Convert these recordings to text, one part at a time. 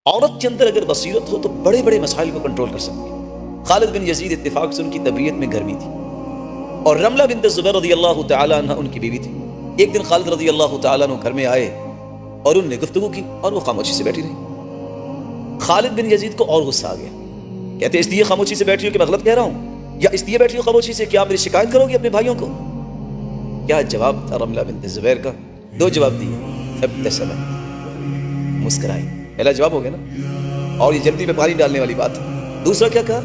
عورت کے اندر اگر بصیرت ہو تو بڑے بڑے مسائل کو کنٹرول کر سکتی ہے۔ خالد بن یزید اتفاق سے ان کی طبیعت میں گرمی تھی، اور رملہ بنت زبیر رضی اللہ تعالی عنہ ان کی بیوی تھی۔ ایک دن خالد رضی اللہ تعالی عنہ گھر میں آئے اور ان نے گفتگو کی اور وہ خاموشی سے بیٹھی رہی۔ خالد بن یزید کو اور غصہ آ گیا، کہتے اس لیے خاموشی سے بیٹھی ہو کہ میں غلط کہہ رہا ہوں، یا اس لیے بیٹھی ہو خاموشی سے کہ آپ میری شکایت کرو گی اپنے بھائیوں کو؟ کیا جواب تھا رملہ بنت زبیر کا؟ دو جواب دیے۔ فابتسمت، مسکرائی، پہلا جواب ہو گیا نا، اور یہ جلدی میں پانی ڈالنے والی بات ہے۔ دوسرا کیا کہا؟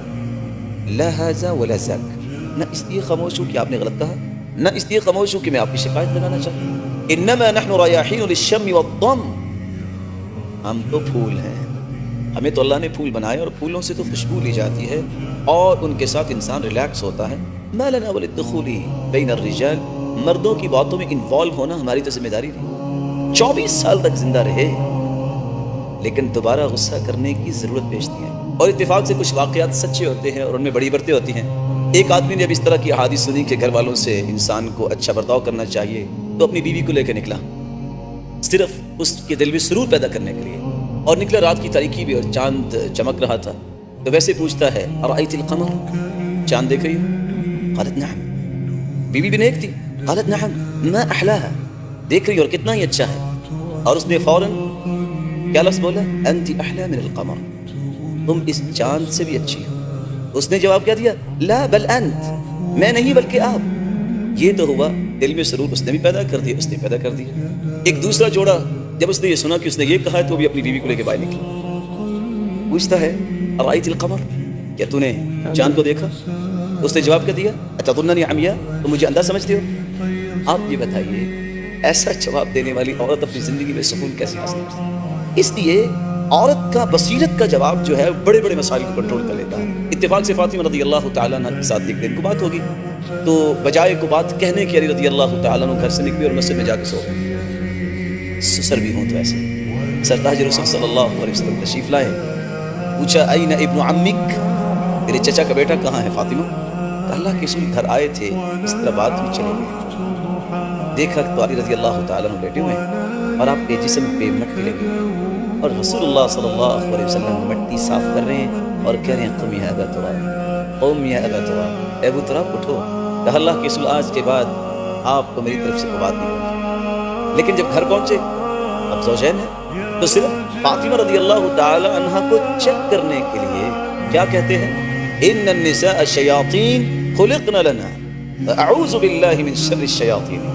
لا ھذا ولا ذاک، نہ اس لیے خاموش ہوں کہ آپ نے غلط کہا، نہ اس لیے خاموش ہوں کہ میں آپ کی شکایت لگانا چاہتا ہوں۔ انما نحن ریاحین للشم والضم، ہم تو پھول ہیں، ہمیں تو اللہ نے پھول بنائے اور پھولوں سے تو خوشبو لی جاتی ہے اور ان کے ساتھ انسان ریلیکس ہوتا ہے۔ ما لنا وللدخول بین الرجال، مردوں کی باتوں میں انوالو ہونا ہماری تو ذمہ داری نہیں۔ 24 سال تک زندہ رہے لیکن دوبارہ غصہ کرنے کی ضرورت پیش نہیں ہے۔ اور اتفاق سے کچھ واقعات سچے ہوتے ہیں اور ان میں بڑی برتیں ہوتی ہیں۔ ایک آدمی نے اب اس طرح کی احادیث سنی کہ گھر والوں سے انسان کو اچھا برتاؤ کرنا چاہیے، تو اپنی بیوی کو لے کے نکلا صرف اس کے دل میں سرور پیدا کرنے کے لیے، اور نکلا رات کی تاریکی بھی اور چاند چمک رہا تھا، تو ویسے پوچھتا ہے ارأیت القمر، چاند دیکھ رہی ہو؟ قالت نعم، بیوی بھی نیک تھی، قالت نعم ما احلاها، دیکھ رہی اور کتنا ہی اچھا ہے۔ اور اس نے فوراً کیا لفظ بولا؟ انت احلا من القمر، تم اس چاند سے بھی اچھی ہو۔ اس نے جواب کیا دیا؟ لا بل انت، میں نہیں بلکہ آپ۔ یہ تو ہوا دل میں سرور اس نے بھی پیدا کر دیا، اس نے پیدا کر دیا۔ ایک دوسرا جوڑا جب اس نے یہ سنا کہ اس نے یہ کہا ہے تو بھی اپنی بیوی کو لے کے باہر نکلا، پوچھتا ہے ارأیت القمر، کیا تو نے چاند کو دیکھا؟ اس نے جواب کیا دیا؟ اتظننی عمیاء، تم مجھے اندھا سمجھتے ہو؟ آپ یہ بتائیے ایسا جواب دینے والی عورت اپنی زندگی میں سکون کیسے حاصل کر سکتی ہے؟ اس لیے عورت کا بصیرت کا جواب جو ہے بڑے بڑے مسائل کو کنٹرول کر لیتا ہے۔ اتفاق سے فاطمہ رضی اللہ تعالیٰ عنہ کے ساتھ ایک دن کو بات ہوگی، تو بجائے کو بات کہنے کے علی رضی اللہ تعالیٰ عنہ گھر سے نکلی اور مسجد میں جا کے سو گئی۔ سسر بھی ہوں تو ایسے سرتاج رسول صلی اللہ علیہ وسلم تشریف لائے، پوچھا این ابن عمک، تیرے چچا کا بیٹا کہاں ہے فاطمہ؟ اللہ کے رسول گھر آئے تھے، اس طرح بات بھی چلے گئے۔ دیکھا تو علی رضی اللہ تعالیٰ عنہ بیٹھے ہوئے ہیں اور آپ کے جسم پہ مٹی لگی ہوئی، اور رسول اللہ صلی اللہ علیہ وسلم مٹی صاف کر رہے ہیں اور کہہ رہے ہیں قم یا ابا تراب، قم یا ابا تراب، اے ابو تراب اٹھو۔ کہا اللہ کے رسول آج کے بعد آپ کو میری طرف سے کوئی بات نہیں ہوگی۔ لیکن جب گھر پہنچے اب زوجین ہیں، تو صرف فاطمہ رضی اللہ تعالی عنہ کو چیک کرنے کے لیے کیا کہتے ہیں؟ ان النساء شیاطین خلقن لنا اعوذ باللہ من شر الشیاطین،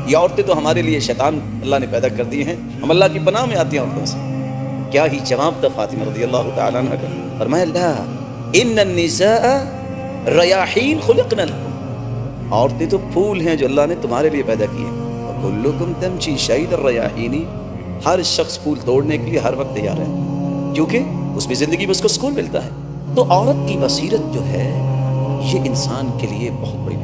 یہ عورتیں تو ہمارے لیے شیطان اللہ نے پیدا کر دی ہیں، ہم اللہ کی پناہ میں آتی ہیں عورتوں سے۔ کیا ہی جواب تھا فاطمہ رضی اللہ تعالی عنہ کا، فرمایا لا ان النساء ریاحین خلقن لکم، عورتیں تو پھول ہیں جو اللہ نے تمہارے لیے پیدا کی ہیں۔ وکلکم تمشی شہید الریاحین، ہر شخص پھول توڑنے کے لیے ہر وقت تیار ہے، کیونکہ اس میں زندگی میں اس کو سکون ملتا ہے۔ تو عورت کی بصیرت جو ہے یہ انسان کے لیے بہت بڑی